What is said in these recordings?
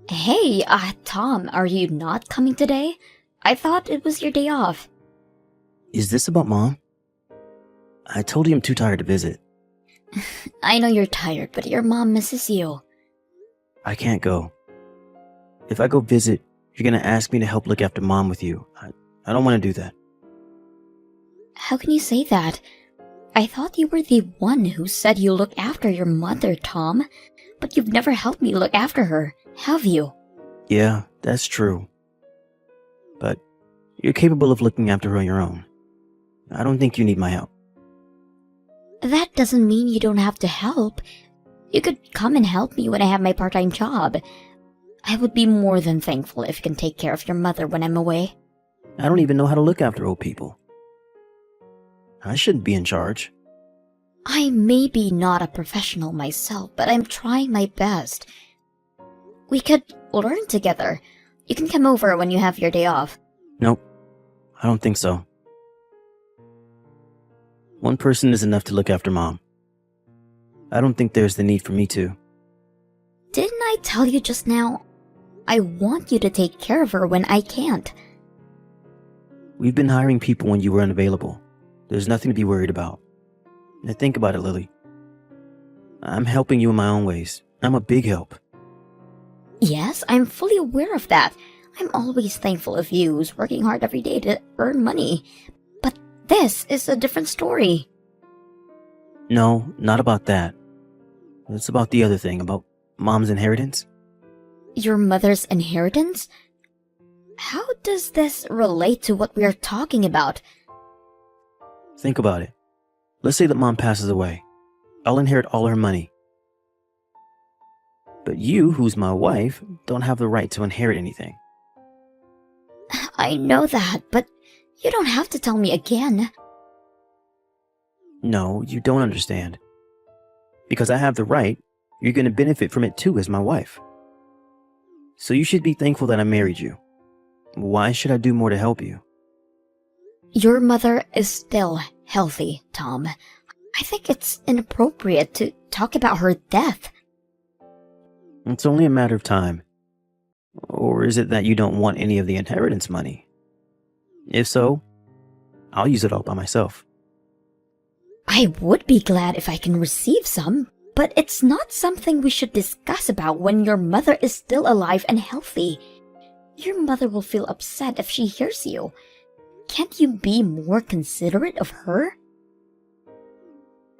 Hey, Tom, are you not coming today? I thought it was your day off. Is this about Mom? I told you I'm too tired to visit. I know you're tired, but your mom misses you. I can't go. If I go visit, you're gonna ask me to help look after Mom with you. I don't want to do that. How can you say that? I thought you were the one who said you look after your mother, Tom. But you've never helped me look after her, have you? Yeah, that's true. But you're capable of looking after her on your own. I don't think you need my help. That doesn't mean you don't have to help. You could come and help me when I have my part-time job. I would be more than thankful if you can take care of your mother when I'm away. I don't even know how to look after old people. I shouldn't be in charge. I may be not a professional myself, but I'm trying my best. We could learn together. You can come over when you have your day off. Nope, I don't think so. One person is enough to look after Mom. I don't think there's the need for me to. Didn't I tell you just now? I want you to take care of her when I can't. We've been hiring people when you were unavailable. There's nothing to be worried about. Now think about it, Lily. I'm helping you in my own ways. I'm a big help. Yes, I'm fully aware of that. I'm always thankful of you who's working hard every day to earn money. But this is a different story. No, not about that. It's about the other thing, about Mom's inheritance. Your mother's inheritance? How does this relate to what we are talking about? Think about it. Let's say that Mom passes away. I'll inherit all her money. But you, who's my wife, don't have the right to inherit anything. I know that, but you don't have to tell me again. No, you don't understand. Because I have the right, you're going to benefit from it too as my wife. So you should be thankful that I married you. Why should I do more to help you? Your mother is still healthy, Tom. I think it's inappropriate to talk about her death. It's only a matter of time. Or is it that you don't want any of the inheritance money? If so, I'll use it all by myself. I would be glad if I can receive some, but it's not something we should discuss about when your mother is still alive and healthy. Your mother will feel upset if she hears you. Can't you be more considerate of her?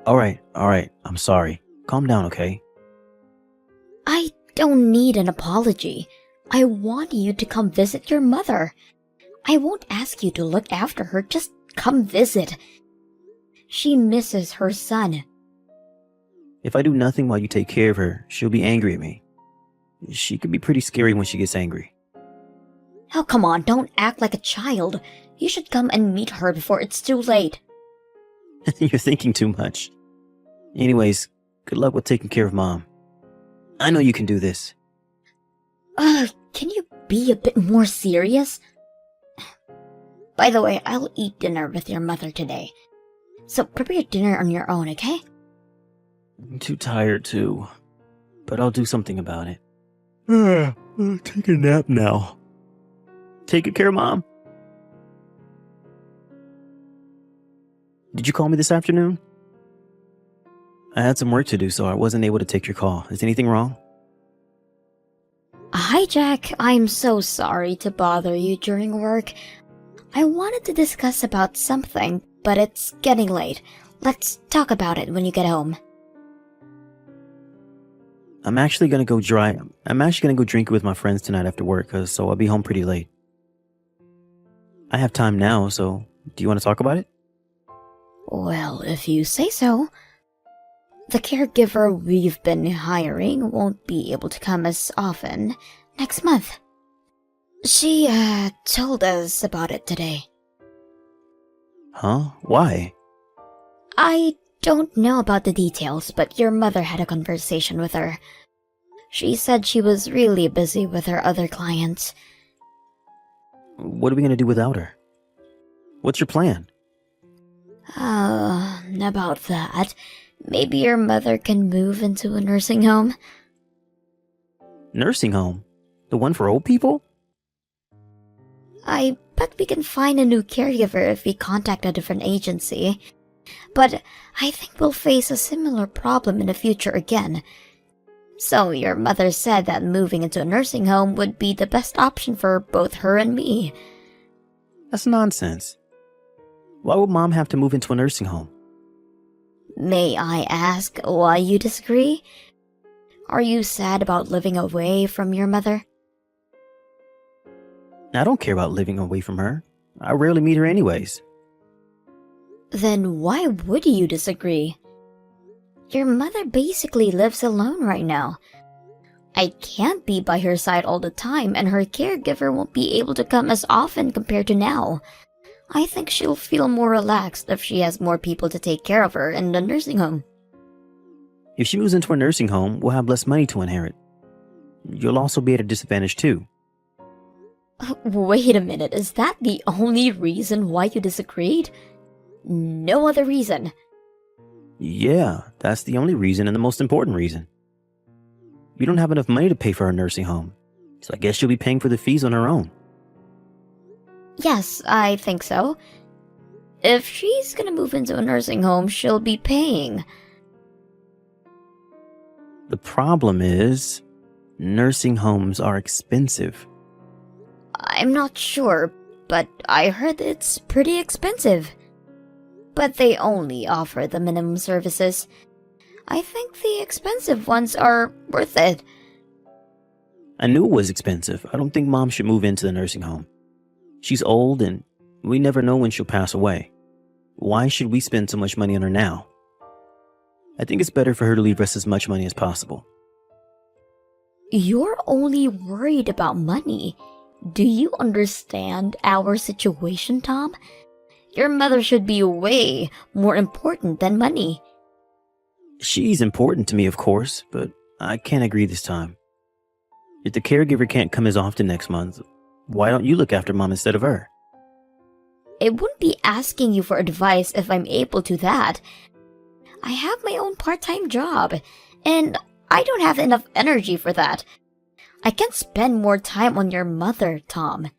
Alright, I'm sorry. Calm down, okay? I don't need an apology. I want you to come visit your mother. I won't ask you to look after her, just come visit. She misses her son. If I do nothing while you take care of her, she'll be angry at me. She can be pretty scary when she gets angry. Oh, come on, don't act like a child. You should come and meet her before it's too late. You're thinking too much. Anyways, good luck with taking care of Mom. I know you can do this. Can you be a bit more serious? By the way, I'll eat dinner with your mother today. So prepare dinner on your own, okay? I'm too tired to, but I'll do something about it. I'll take a nap now. Take good care of Mom. Did you call me this afternoon? I had some work to do, so I wasn't able to take your call. Is anything wrong? Hi, Jack. I'm so sorry to bother you during work. I wanted to discuss about something, but it's getting late. Let's talk about it when you get home. I'm actually gonna go drink it with my friends tonight after work, so I'll be home pretty late. I have time now, so do you want to talk about it? Well, if you say so. The caregiver we've been hiring won't be able to come as often next month. She, told us about it today. Huh? Why? I don't know about the details, but your mother had a conversation with her. She said she was really busy with her other clients. What are we gonna do without her? What's your plan? About that, maybe your mother can move into a nursing home? Nursing home? The one for old people? I bet we can find a new caregiver if we contact a different agency. But I think we'll face a similar problem in the future again. So your mother said that moving into a nursing home would be the best option for both her and me. That's nonsense. Why would Mom have to move into a nursing home? May I ask why you disagree? Are you sad about living away from your mother? I don't care about living away from her. I rarely meet her anyways. Then why would you disagree? Your mother basically lives alone right now. I can't be by her side all the time, and her caregiver won't be able to come as often compared to now. I think she'll feel more relaxed if she has more people to take care of her in the nursing home. If she moves into a nursing home, we'll have less money to inherit. You'll also be at a disadvantage too. Wait a minute, is that the only reason why you disagreed? No other reason. Yeah, that's the only reason and the most important reason. You don't have enough money to pay for her nursing home, so I guess she'll be paying for the fees on her own. Yes, I think so. If she's gonna move into a nursing home, she'll be paying. The problem is, nursing homes are expensive. I'm not sure, but I heard it's pretty expensive. But they only offer the minimum services. I think the expensive ones are worth it. I knew it was expensive. I don't think Mom should move into the nursing home. She's old and we never know when she'll pass away. Why should we spend so much money on her now? I think it's better for her to leave us as much money as possible. You're only worried about money. Do you understand our situation, Tom? Your mother should be way more important than money. She's important to me, of course, but I can't agree this time. If the caregiver can't come as often next month, why don't you look after Mom instead of her? It wouldn't be asking you for advice if I'm able to that. I have my own part-time job, and I don't have enough energy for that. I can't spend more time on your mother, Tom.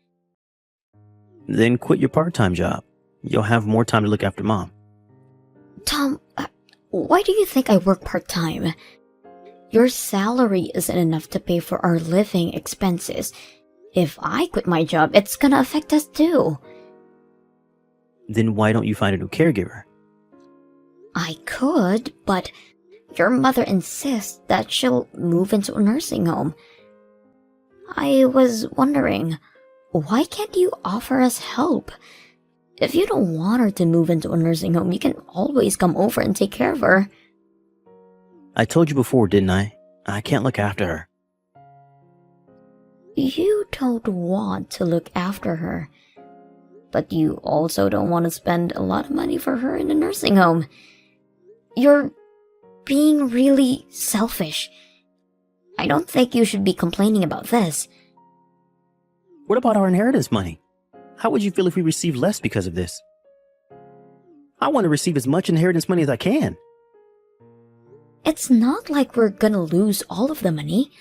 Then quit your part-time job. You'll have more time to look after Mom. Tom, why do you think I work part-time? Your salary isn't enough to pay for our living expenses. If I quit my job, it's gonna affect us too. Then why don't you find a new caregiver? I could, but your mother insists that she'll move into a nursing home. I was wondering, why can't you offer us help? If you don't want her to move into a nursing home, you can always come over and take care of her. I told you before, didn't I? I can't look after her. You don't want to look after her, but you also don't want to spend a lot of money for her in a nursing home. You're being really selfish. I don't think you should be complaining about this. What about our inheritance money? How would you feel if we received less because of this? I want to receive as much inheritance money as I can. It's not like we're gonna lose all of the money.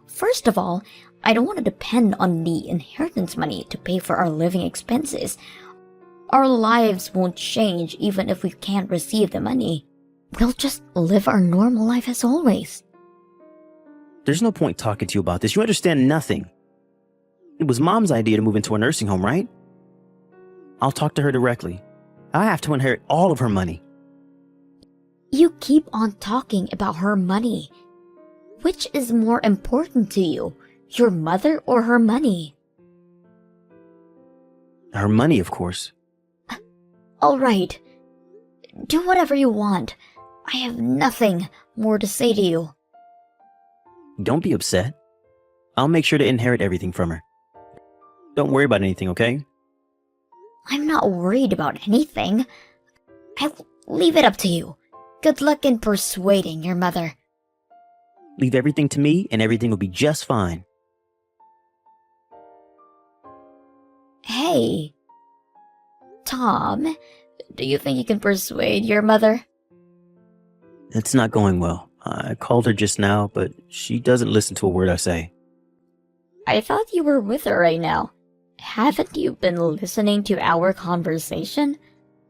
First of all, I don't want to depend on the inheritance money to pay for our living expenses. Our lives won't change even if we can't receive the money. We'll just live our normal life as always. There's no point talking to you about this. You understand nothing. It was Mom's idea to move into a nursing home, right? I'll talk to her directly. I have to inherit all of her money. You keep on talking about her money. Which is more important to you, your mother or her money? Her money, of course. All right. Do whatever you want. I have nothing more to say to you. Don't be upset. I'll make sure to inherit everything from her. Don't worry about anything, okay? I'm not worried about anything. I'll leave it up to you. Good luck in persuading your mother. Leave everything to me and everything will be just fine. Hey. Tom, do you think you can persuade your mother? It's not going well. I called her just now, but she doesn't listen to a word I say. I thought you were with her right now. Haven't you been listening to our conversation?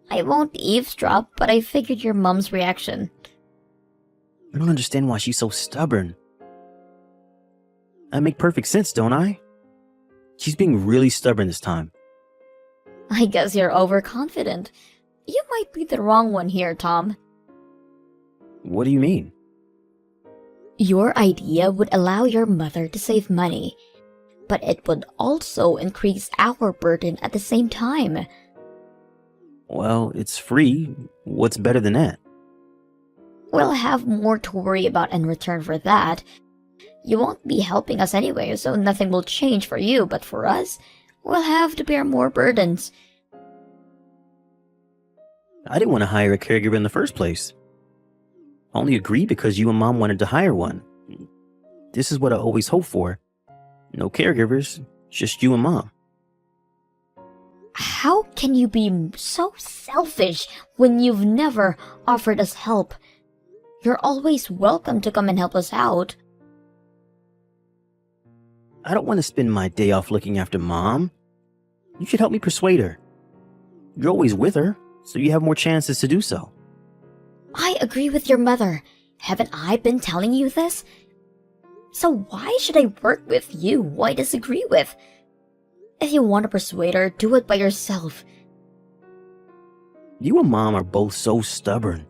I won't eavesdrop, but I figured your mom's reaction. I don't understand why she's so stubborn. I make perfect sense, don't I? She's being really stubborn this time. I guess you're overconfident. You might be the wrong one here, Tom. What do you mean? Your idea would allow your mother to save money, but it would also increase our burden at the same time. Well, it's free. What's better than that? We'll have more to worry about in return for that. You won't be helping us anyway, so nothing will change for you, but for us, we'll have to bear more burdens. I didn't want to hire a caregiver in the first place. I only agreed because you and Mom wanted to hire one. This is what I always hoped for. No caregivers, just you and Mom. How can you be so selfish when you've never offered us help? You're always welcome to come and help us out. I don't want to spend my day off looking after Mom. You should help me persuade her. You're always with her, so you have more chances to do so. I agree with your mother. Haven't I been telling you this? So why should I work with you who I disagree with? If you want to persuade her, do it by yourself. You and Mom are both so stubborn.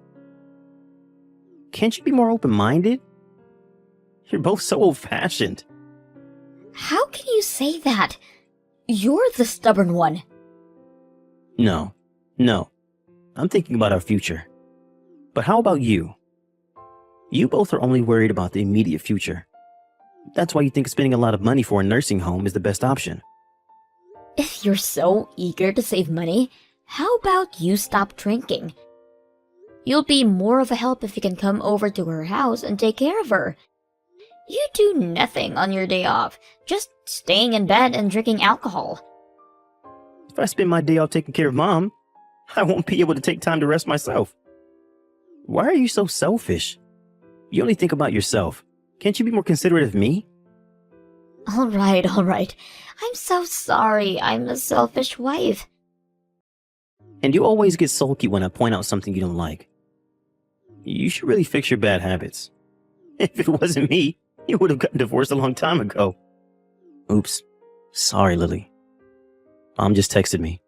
Can't you be more open-minded? You're both so old-fashioned. How can you say that? You're the stubborn one. No. I'm thinking about our future. But how about you? You both are only worried about the immediate future. That's why you think spending a lot of money for a nursing home is the best option. If you're so eager to save money, how about you stop drinking? You'll be more of a help if you can come over to her house and take care of her. You do nothing on your day off, just staying in bed and drinking alcohol. If I spend my day off taking care of Mom, I won't be able to take time to rest myself. Why are you so selfish? You only think about yourself. Can't you be more considerate of me? All right. I'm so sorry. I'm a selfish wife. And you always get sulky when I point out something you don't like. You should really fix your bad habits. If it wasn't me, you would have gotten divorced a long time ago. Oops. Sorry, Lily. Mom just texted me.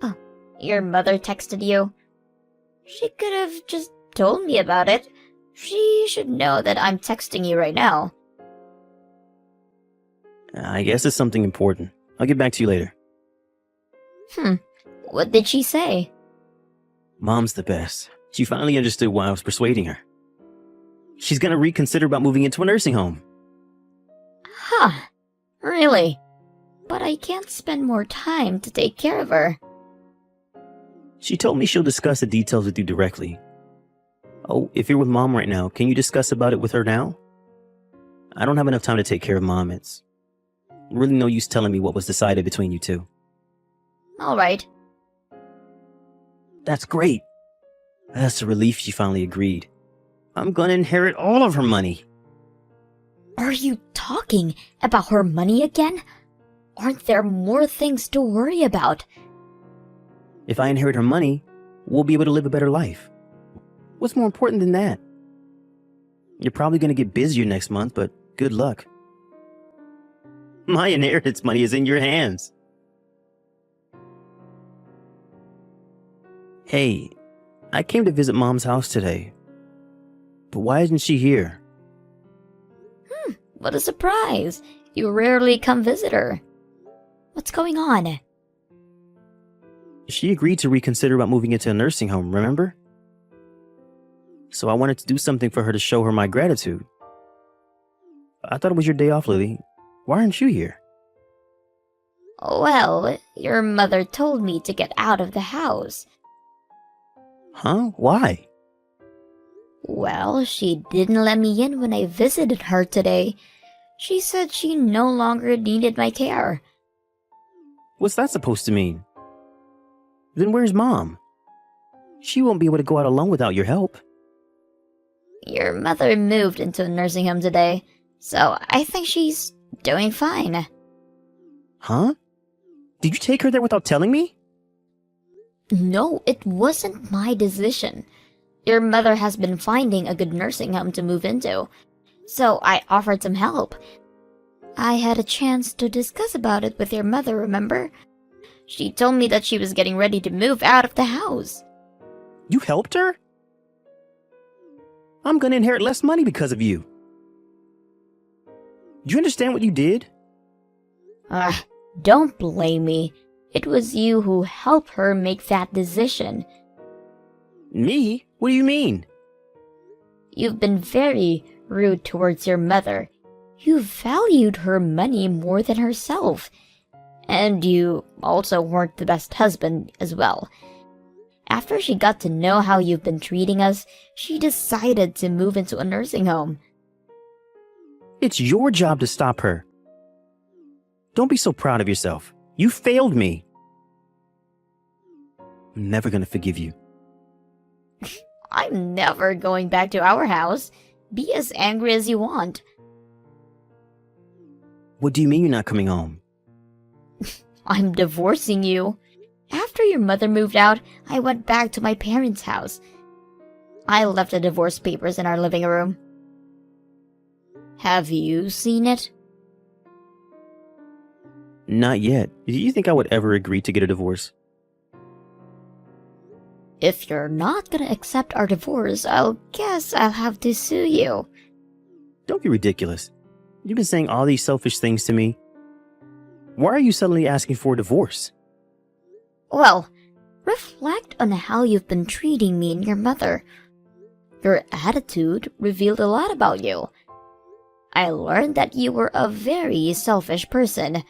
Oh, your mother texted you? She could have just told me about it. She should know that I'm texting you right now. I guess it's something important. I'll get back to you later. What did she say? Mom's the best. She finally understood why I was persuading her. She's gonna reconsider about moving into a nursing home. Huh. Really? But I can't spend more time to take care of her. She told me she'll discuss the details with you directly. Oh, if you're with Mom right now, can you discuss about it with her now? I don't have enough time to take care of Mom. It's really no use telling me what was decided between you two. All right. That's great. That's a relief she finally agreed. I'm gonna inherit all of her money. Are you talking about her money again? Aren't there more things to worry about? If I inherit her money, we'll be able to live a better life. What's more important than that? You're probably gonna get busier next month, but good luck. My inheritance money is in your hands. Hey, I came to visit Mom's house today. But why isn't she here? What a surprise. You rarely come visit her. What's going on? She agreed to reconsider about moving into a nursing home, remember? So I wanted to do something for her to show her my gratitude. I thought it was your day off, Lily. Why aren't you here? Well, your mother told me to get out of the house. Huh? Why? Well, she didn't let me in when I visited her today. She said she no longer needed my care. What's that supposed to mean? Then where's Mom? She won't be able to go out alone without your help. Your mother moved into a nursing home today, so I think she's Doing fine. Huh? Did you take her there without telling me? No, it wasn't my decision. Your mother has been finding a good nursing home to move into, so I offered some help. I had a chance to discuss about it with your mother, remember? She told me that she was getting ready to move out of the house. You helped her? I'm gonna inherit less money because of you. Do you understand what you did? Don't blame me. It was you who helped her make that decision. Me? What do you mean? You've been very rude towards your mother. You valued her money more than herself. And you also weren't the best husband as well. After she got to know how you've been treating us, she decided to move into a nursing home. It's your job to stop her. Don't be so proud of yourself. You failed me. I'm never gonna forgive you. I'm never going back to our house. Be as angry as you want. What do you mean you're not coming home? I'm divorcing you. After your mother moved out, I went back to my parents' house. I left the divorce papers in our living room. Have you seen it? Not yet. Do you think I would ever agree to get a divorce? If you're not gonna accept our divorce, I'll guess I'll have to sue you. Don't be ridiculous. You've been saying all these selfish things to me. Why are you suddenly asking for a divorce? Well, reflect on how you've been treating me and your mother. Your attitude revealed a lot about you. I learned that you were a very selfish person.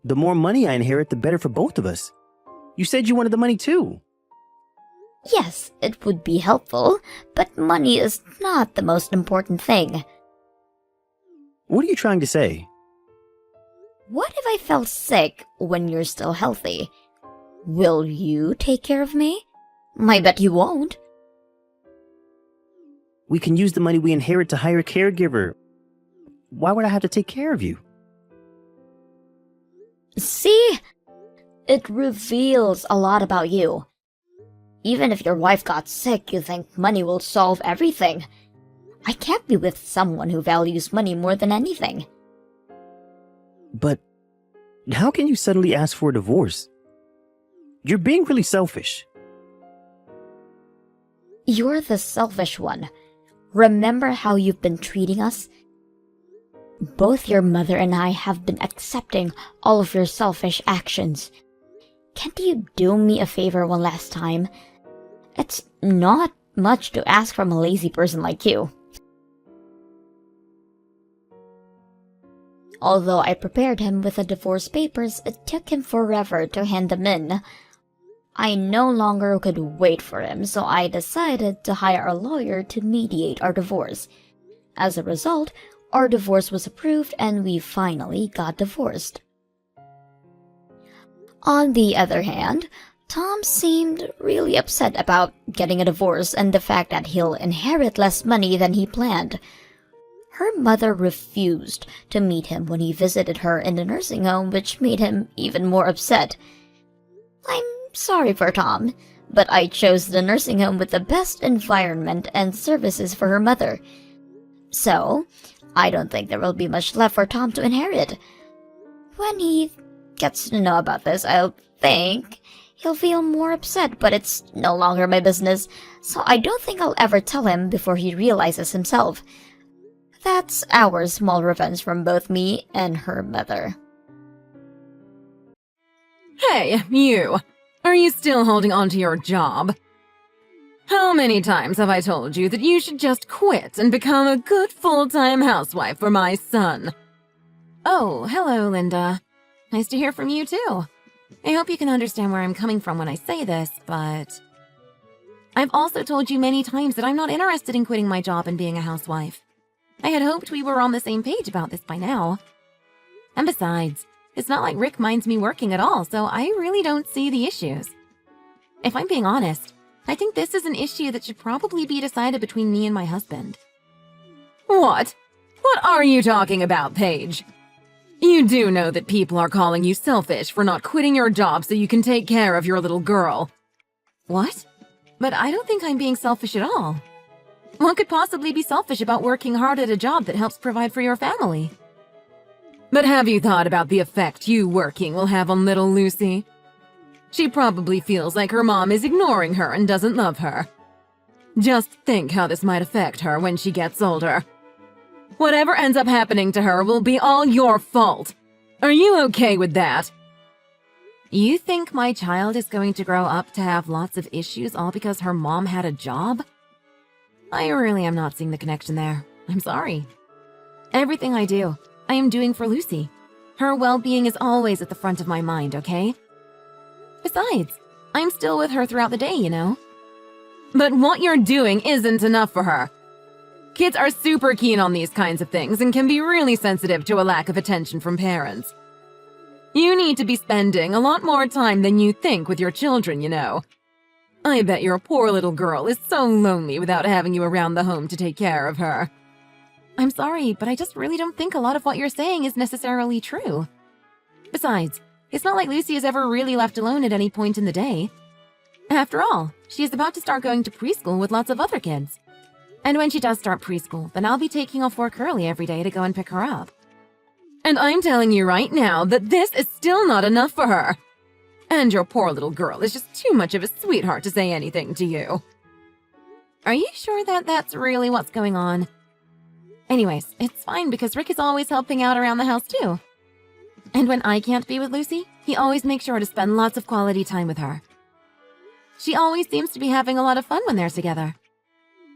The more money I inherit, the better for both of us. You said you wanted the money too. Yes, it would be helpful, but money is not the most important thing. What are you trying to say? What if I fell sick when you're still healthy? Will you take care of me? I bet you won't. We can use the money we inherit to hire a caregiver. Why would I have to take care of you? See? It reveals a lot about you. Even if your wife got sick, you think money will solve everything. I can't be with someone who values money more than anything. But how can you suddenly ask for a divorce? You're being really selfish. You're the selfish one. Remember how you've been treating us? Both your mother and I have been accepting all of your selfish actions. Can't you do me a favor one last time? It's not much to ask from a lazy person like you. Although I prepared him with the divorce papers, it took him forever to hand them in. I no longer could wait for him, so I decided to hire a lawyer to mediate our divorce. As a result, our divorce was approved and we finally got divorced. On the other hand, Tom seemed really upset about getting a divorce and the fact that he'll inherit less money than he planned. Her mother refused to meet him when he visited her in the nursing home, which made him even more upset. I'm sorry for Tom, but I chose the nursing home with the best environment and services for her mother. So, I don't think there will be much left for Tom to inherit. When he gets to know about this, I'll think he'll feel more upset, but it's no longer my business, so I don't think I'll ever tell him before he realizes himself. That's our small revenge from both me and her mother. Hey, you! Are you still holding on to your job? How many times have I told you that you should just quit and become a good full-time housewife for my son? Oh, hello, Linda. Nice to hear from you, too. I hope you can understand where I'm coming from when I say this, but I've also told you many times that I'm not interested in quitting my job and being a housewife. I had hoped we were on the same page about this by now. And besides, it's not like Rick minds me working at all, so I really don't see the issues. If I'm being honest, I think this is an issue that should probably be decided between me and my husband. What? What are you talking about, Paige? You do know that people are calling you selfish for not quitting your job so you can take care of your little girl. What? But I don't think I'm being selfish at all. What could possibly be selfish about working hard at a job that helps provide for your family? But have you thought about the effect you working will have on little Lucy? She probably feels like her mom is ignoring her and doesn't love her. Just think how this might affect her when she gets older. Whatever ends up happening to her will be all your fault. Are you okay with that? You think my child is going to grow up to have lots of issues all because her mom had a job? I really am not seeing the connection there. I'm sorry. Everything I do, I am doing for Lucy. Her well-being is always at the front of my mind, okay? Besides, I'm still with her throughout the day, you know? But what you're doing isn't enough for her. Kids are super keen on these kinds of things and can be really sensitive to a lack of attention from parents. You need to be spending a lot more time than you think with your children, you know. I bet your poor little girl is so lonely without having you around the home to take care of her. I'm sorry, but I just really don't think a lot of what you're saying is necessarily true. Besides, it's not like Lucy is ever really left alone at any point in the day. After all, she is about to start going to preschool with lots of other kids. And when she does start preschool, then I'll be taking off work early every day to go and pick her up. And I'm telling you right now that this is still not enough for her. And your poor little girl is just too much of a sweetheart to say anything to you. Are you sure that that's really what's going on? Anyways, it's fine because Rick is always helping out around the house too. And when I can't be with Lucy, he always makes sure to spend lots of quality time with her. She always seems to be having a lot of fun when they're together.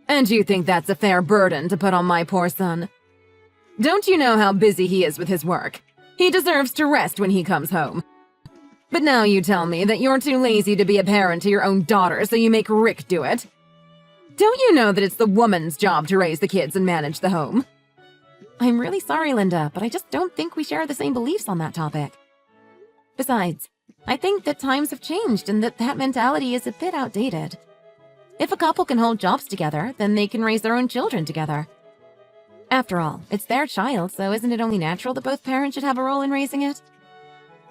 And you think that's a fair burden to put on my poor son? Don't you know how busy he is with his work? He deserves to rest when he comes home. But now you tell me that you're too lazy to be a parent to your own daughter, so you make Rick do it. Don't you know that it's the woman's job to raise the kids and manage the home? I'm really sorry, Linda, but I just don't think we share the same beliefs on that topic. Besides, I think that times have changed and that mentality is a bit outdated. If a couple can hold jobs together, then they can raise their own children together. After all, it's their child, so isn't it only natural that both parents should have a role in raising it?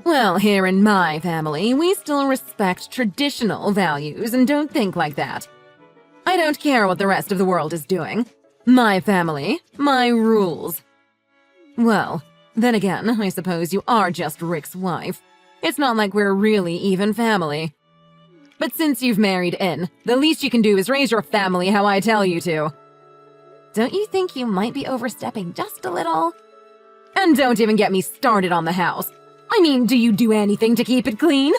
Well, here in my family, we still respect traditional values and don't think like that. I don't care what the rest of the world is doing. My family, my rules. Well, then again, I suppose you are just Rick's wife. It's not like we're really even family. But since you've married in, the least you can do is raise your family how I tell you to. Don't you think you might be overstepping just a little? And don't even get me started on the house. I mean, do you do anything to keep it clean?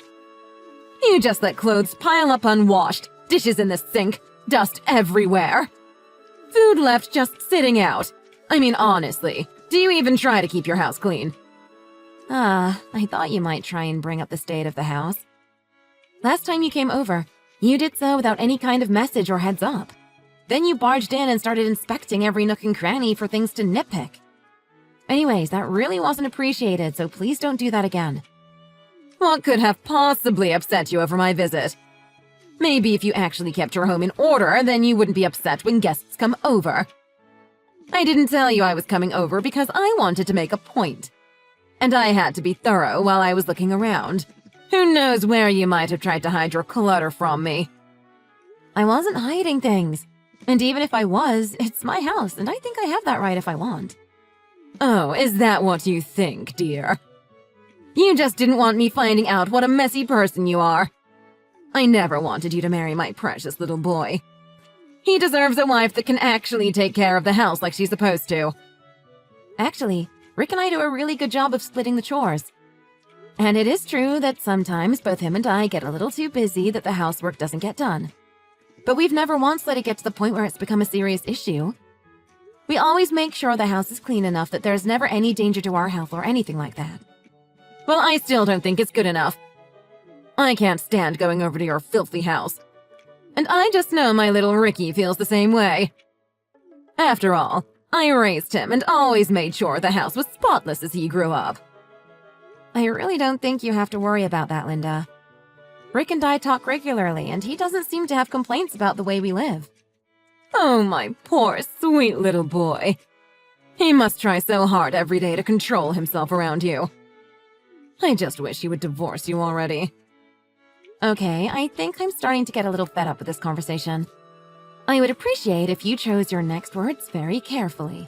You just let clothes pile up unwashed, dishes in the sink, dust everywhere. Food left just sitting out. I mean, honestly, do you even try to keep your house clean? I thought you might try and bring up the state of the house. Last time you came over, you did so without any kind of message or heads up. Then you barged in and started inspecting every nook and cranny for things to nitpick. Anyways, that really wasn't appreciated, so please don't do that again. What could have possibly upset you over my visit? Maybe if you actually kept your home in order, then you wouldn't be upset when guests come over. I didn't tell you I was coming over because I wanted to make a point. And I had to be thorough while I was looking around. Who knows where you might have tried to hide your clutter from me? I wasn't hiding things. And even if I was, it's my house, and I think I have that right if I want. Oh, is that what you think, dear? You just didn't want me finding out what a messy person you are. I never wanted you to marry my precious little boy. He deserves a wife that can actually take care of the house like she's supposed to. Actually, Rick and I do a really good job of splitting the chores. And it is true that sometimes both him and I get a little too busy that the housework doesn't get done. But we've never once let it get to the point where it's become a serious issue. We always make sure the house is clean enough that there's never any danger to our health or anything like that. Well, I still don't think it's good enough. I can't stand going over to your filthy house. And I just know my little Ricky feels the same way. After all, I raised him and always made sure the house was spotless as he grew up. I really don't think you have to worry about that, Linda. Rick and I talk regularly, and he doesn't seem to have complaints about the way we live. Oh, my poor, sweet little boy. He must try so hard every day to control himself around you. I just wish he would divorce you already. Okay, I think I'm starting to get a little fed up with this conversation. I would appreciate if you chose your next words very carefully.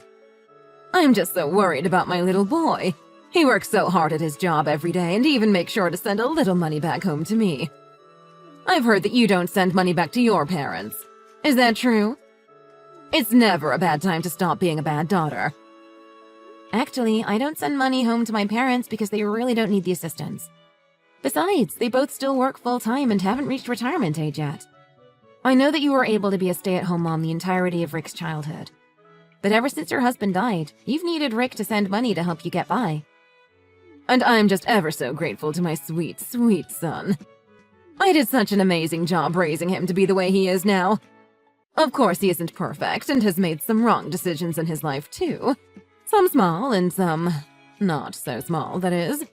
I'm just so worried about my little boy. He works so hard at his job every day and even makes sure to send a little money back home to me. I've heard that you don't send money back to your parents. Is that true? It's never a bad time to stop being a bad daughter. Actually, I don't send money home to my parents because they really don't need the assistance. Besides, they both still work full-time and haven't reached retirement age yet. I know that you were able to be a stay-at-home mom the entirety of Rick's childhood. But ever since your husband died, you've needed Rick to send money to help you get by. And I'm just ever so grateful to my sweet, sweet son. I did such an amazing job raising him to be the way he is now. Of course, he isn't perfect and has made some wrong decisions in his life, too. Some small and some not so small, that is.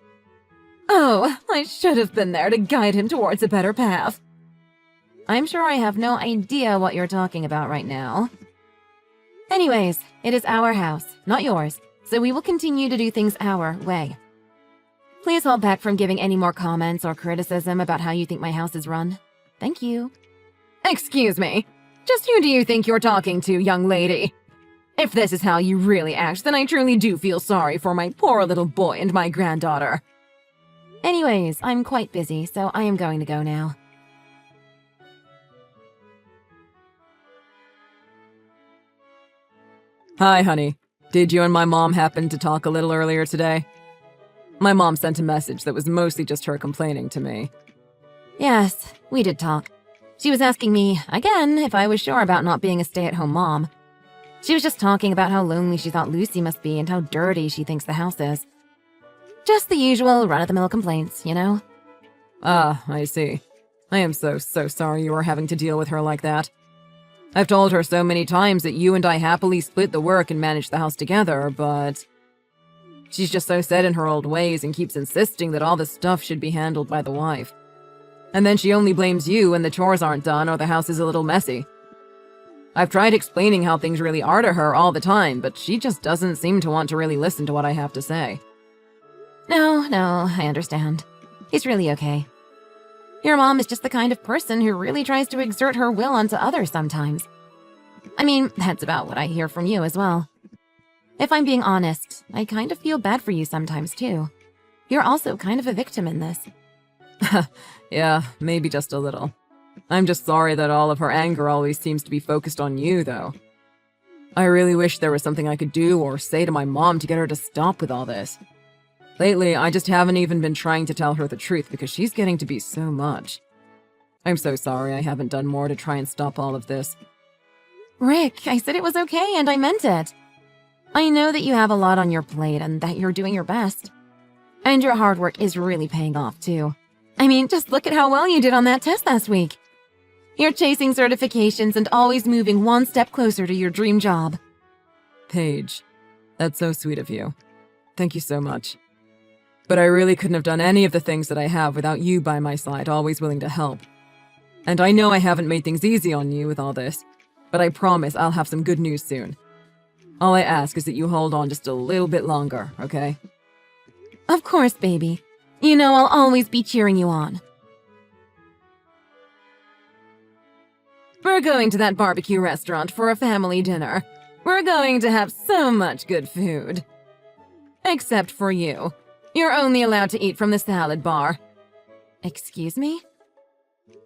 Oh, I should have been there to guide him towards a better path. I'm sure I have no idea what you're talking about right now. Anyways, it is our house, not yours, so we will continue to do things our way. Please hold back from giving any more comments or criticism about how you think my house is run. Thank you. Excuse me. Just who do you think you're talking to, young lady? If this is how you really act, then I truly do feel sorry for my poor little boy and my granddaughter. Anyways, I'm quite busy, so I am going to go now. Hi, honey. Did you and my mom happen to talk a little earlier today? My mom sent a message that was mostly just her complaining to me. Yes, we did talk. She was asking me, again, if I was sure about not being a stay-at-home mom. She was just talking about how lonely she thought Lucy must be and how dirty she thinks the house is. Just the usual run-of-the-mill complaints, you know? Ah, I see. I am so sorry you are having to deal with her like that. I've told her so many times that you and I happily split the work and manage the house together, but she's just so set in her old ways and keeps insisting that all the stuff should be handled by the wife. And then she only blames you when the chores aren't done or the house is a little messy. I've tried explaining how things really are to her all the time, but she just doesn't seem to want to really listen to what I have to say. No, I understand. He's really okay. Your mom is just the kind of person who really tries to exert her will onto others sometimes. I mean, that's about what I hear from you as well. If I'm being honest, I kind of feel bad for you sometimes too. You're also kind of a victim in this. Yeah, maybe just a little. I'm just sorry that all of her anger always seems to be focused on you, though. I really wish there was something I could do or say to my mom to get her to stop with all this. Lately, I just haven't even been trying to tell her the truth because she's getting to be so much. I'm so sorry I haven't done more to try and stop all of this. Rick, I said it was okay and I meant it. I know that you have a lot on your plate and that you're doing your best. And your hard work is really paying off, too. I mean, just look at how well you did on that test last week. You're chasing certifications and always moving one step closer to your dream job. Paige, that's so sweet of you. Thank you so much. But I really couldn't have done any of the things that I have without you by my side, always willing to help. And I know I haven't made things easy on you with all this, but I promise I'll have some good news soon. All I ask is that you hold on just a little bit longer, okay? Of course, baby. You know I'll always be cheering you on. We're going to that barbecue restaurant for a family dinner. We're going to have so much good food. Except for you. You're only allowed to eat from the salad bar. Excuse me?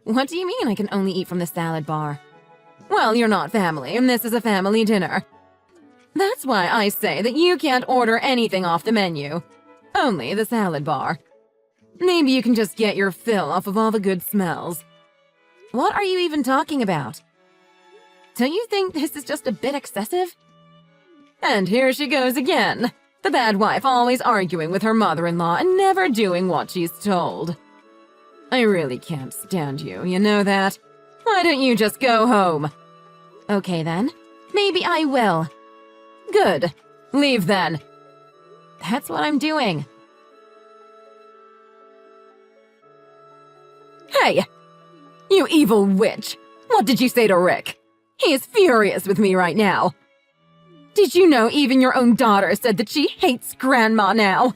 What do you mean I can only eat from the salad bar? Well, you're not family, and this is a family dinner. That's why I say that you can't order anything off the menu. Only the salad bar. Maybe you can just get your fill off of all the good smells. What are you even talking about? Don't you think this is just a bit excessive? And here she goes again. The bad wife always arguing with her mother-in-law and never doing what she's told. I really can't stand you, you know that? Why don't you just go home? Okay then, maybe I will. Good. Leave then. That's what I'm doing. Hey! You evil witch! What did you say to Rick? He is furious with me right now. Did you know even your own daughter said that she hates Grandma now?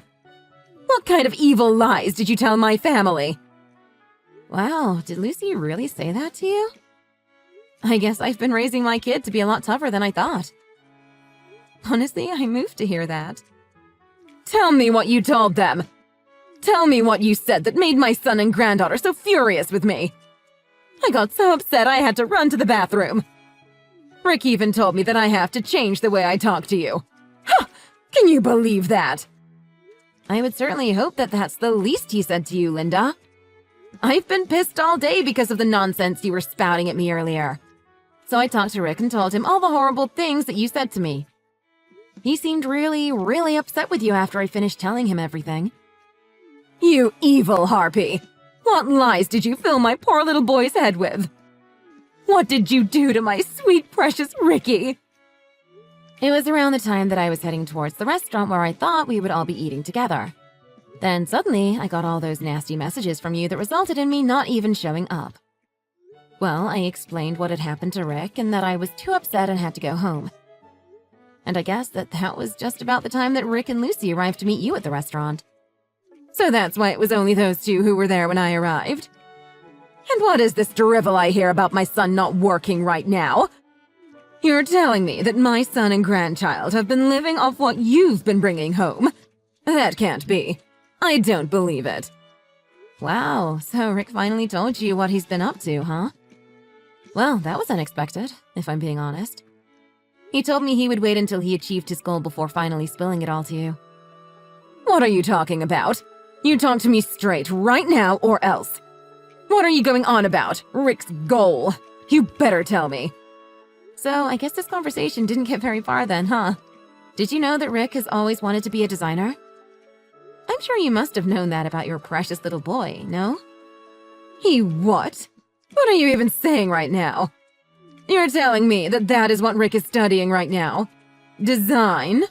What kind of evil lies did you tell my family? Wow, did Lucy really say that to you? I guess I've been raising my kid to be a lot tougher than I thought. Honestly, I'm moved to hear that. Tell me what you told them. Tell me what you said that made my son and granddaughter so furious with me. I got so upset I had to run to the bathroom. Rick even told me that I have to change the way I talk to you. Huh, can you believe that? I would certainly hope that that's the least he said to you, Linda. I've been pissed all day because of the nonsense you were spouting at me earlier. So I talked to Rick and told him all the horrible things that you said to me. He seemed really, really upset with you after I finished telling him everything. You evil harpy! What lies did you fill my poor little boy's head with? What did you do to my sweet, precious Ricky? It was around the time that I was heading towards the restaurant where I thought we would all be eating together. Then suddenly, I got all those nasty messages from you that resulted in me not even showing up. Well, I explained what had happened to Rick and that I was too upset and had to go home. And I guess that was just about the time that Rick and Lucy arrived to meet you at the restaurant. So that's why it was only those two who were there when I arrived? And what is this drivel I hear about my son not working right now? You're telling me that my son and grandchild have been living off what you've been bringing home? That can't be. I don't believe it. Wow, so Rick finally told you what he's been up to, huh? Well, that was unexpected, if I'm being honest. He told me he would wait until he achieved his goal before finally spilling it all to you. What are you talking about? You talk to me straight right now or else. What are you going on about? Rick's goal. You better tell me. So, I guess this conversation didn't get very far then, huh? Did you know that Rick has always wanted to be a designer? I'm sure you must have known that about your precious little boy, no? He what? What are you even saying right now? You're telling me that that is what Rick is studying right now? Design?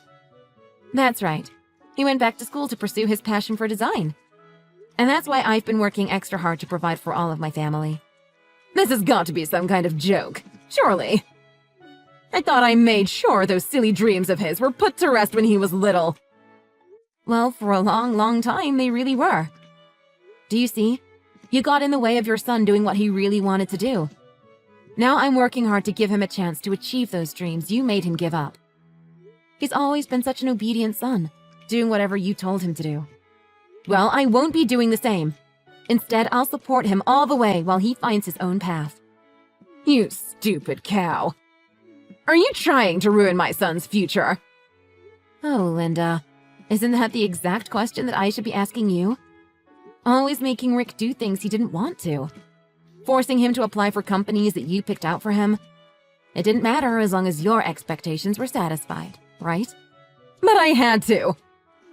That's right. He went back to school to pursue his passion for design. And that's why I've been working extra hard to provide for all of my family. This has got to be some kind of joke, surely. I thought I made sure those silly dreams of his were put to rest when he was little. Well, for a long, long time, they really were. Do you see? You got in the way of your son doing what he really wanted to do. Now I'm working hard to give him a chance to achieve those dreams you made him give up. He's always been such an obedient son, doing whatever you told him to do. Well, I won't be doing the same. Instead, I'll support him all the way while he finds his own path. You stupid cow. Are you trying to ruin my son's future? Oh, Linda, isn't that the exact question that I should be asking you? Always making Rick do things he didn't want to. Forcing him to apply for companies that you picked out for him. It didn't matter as long as your expectations were satisfied, right? But I had to.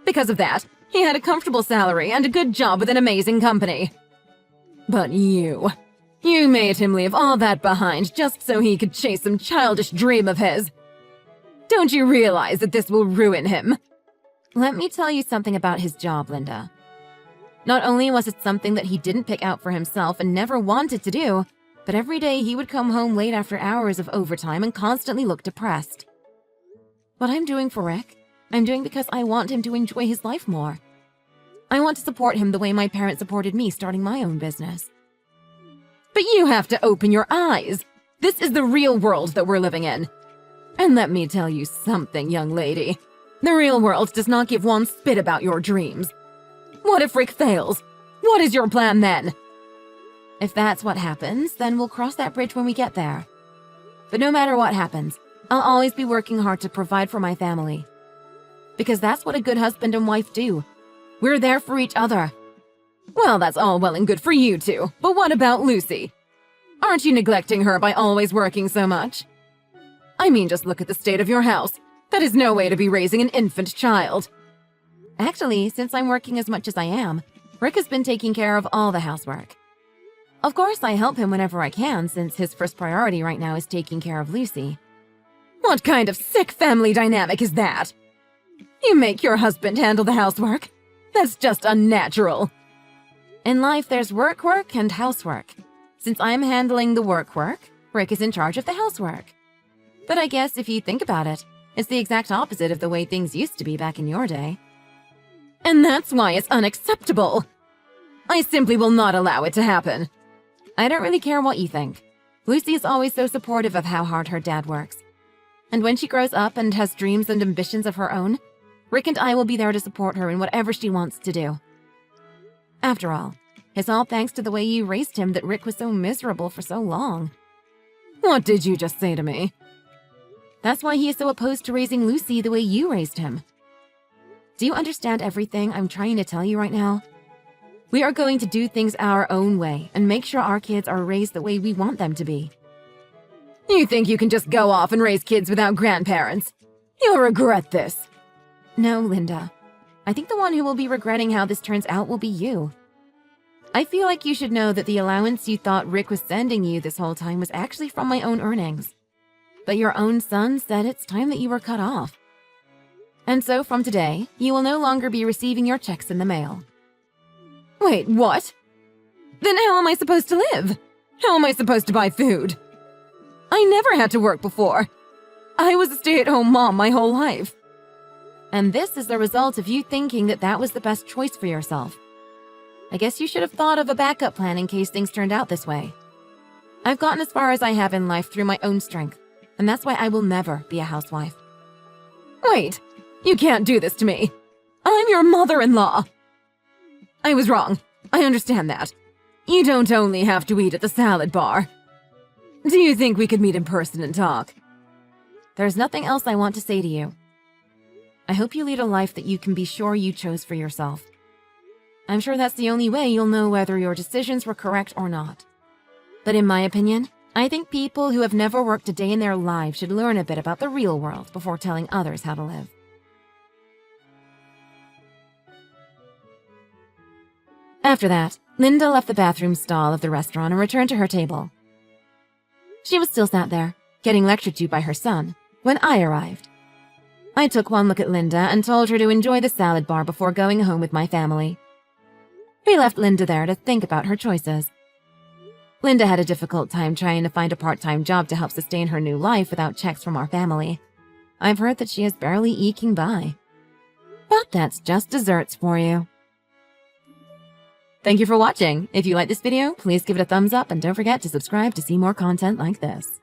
Because of that, he had a comfortable salary and a good job with an amazing company. But you made him leave all that behind just so he could chase some childish dream of his. Don't you realize that this will ruin him? Let me tell you something about his job, Linda. Not only was it something that he didn't pick out for himself and never wanted to do, but every day he would come home late after hours of overtime and constantly look depressed. What I'm doing for Rick, I'm doing because I want him to enjoy his life more. I want to support him the way my parents supported me starting my own business. But you have to open your eyes. This is the real world that we're living in. And let me tell you something, young lady. The real world does not give one spit about your dreams. What if Rick fails? What is your plan then? If that's what happens, then we'll cross that bridge when we get there. But no matter what happens, I'll always be working hard to provide for my family. Because that's what a good husband and wife do. We're there for each other. Well, that's all well and good for you two, but what about Lucy? Aren't you neglecting her by always working so much? I mean, just look at the state of your house. That is no way to be raising an infant child. Actually, since I'm working as much as I am, Rick has been taking care of all the housework. Of course, I help him whenever I can, since his first priority right now is taking care of Lucy. What kind of sick family dynamic is that? You make your husband handle the housework? That's just unnatural. In life, there's work, and housework. Since I'm handling the work, Rick is in charge of the housework. But I guess if you think about it, It's the exact opposite of the way things used to be back in your day. And that's why it's unacceptable. I simply will not allow it to happen. I don't really care what you think. Lucy is always so supportive of how hard her dad works. And when she grows up and has dreams and ambitions of her own, Rick and I will be there to support her in whatever she wants to do. After all, it's all thanks to the way you raised him that Rick was so miserable for so long. What did you just say to me? That's why he is so opposed to raising Lucy the way you raised him. Do you understand everything I'm trying to tell you right now? We are going to do things our own way and make sure our kids are raised the way we want them to be. You think you can just go off and raise kids without grandparents? You'll regret this. No, Linda. I think the one who will be regretting how this turns out will be you. I feel like you should know that the allowance you thought Rick was sending you this whole time was actually from my own earnings. But your own son said it's time that you were cut off. And so from today, you will no longer be receiving your checks in the mail. Wait, what? Then how am I supposed to live? How am I supposed to buy food? I never had to work before. I was a stay-at-home mom my whole life. And this is the result of you thinking that that was the best choice for yourself. I guess you should have thought of a backup plan in case things turned out this way. I've gotten as far as I have in life through my own strength, and that's why I will never be a housewife. Wait, you can't do this to me. I'm your mother-in-law. I was wrong. I understand that. You don't only have to eat at the salad bar. Do you think we could meet in person and talk? There's nothing else I want to say to you. I hope you lead a life that you can be sure you chose for yourself. I'm sure that's the only way you'll know whether your decisions were correct or not. But in my opinion, I think people who have never worked a day in their lives should learn a bit about the real world before telling others how to live. After that, Linda left the bathroom stall of the restaurant and returned to her table. She was still sat there, getting lectured to by her son, when I arrived. I took one look at Linda and told her to enjoy the salad bar before going home with my family. We left Linda there to think about her choices. Linda had a difficult time trying to find a part-time job to help sustain her new life without checks from our family. I've heard that she is barely eking by. But that's just desserts for you. Thank you for watching. If you like this video, please give it a thumbs up and don't forget to subscribe to see more content like this.